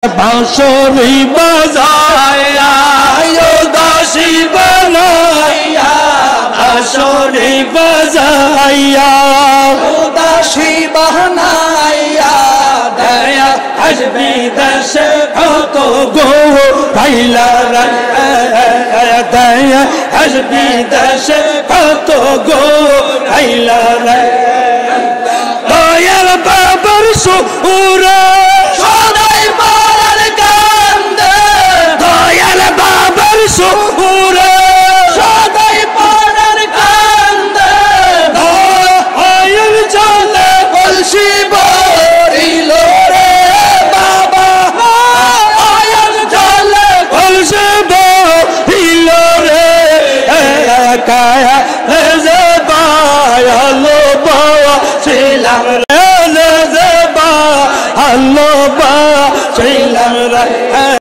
बांसुरी बजाया दासी बनाया बांसुरी बजाया दासी बनाया दया हजबी दस तो गो कैला दया हजबी दस तो गो कैला दयाल बाबर सुरा সুরে সদাই পাড়ার কান্দে আয়ন চলে কলসি ভরিল রে বাবা আয়ন চলে কলসি ভরিল রে কায়া যে বায়ালো বাবা ছিলাম রে যে বায়ালো বাবা ছিলাম রে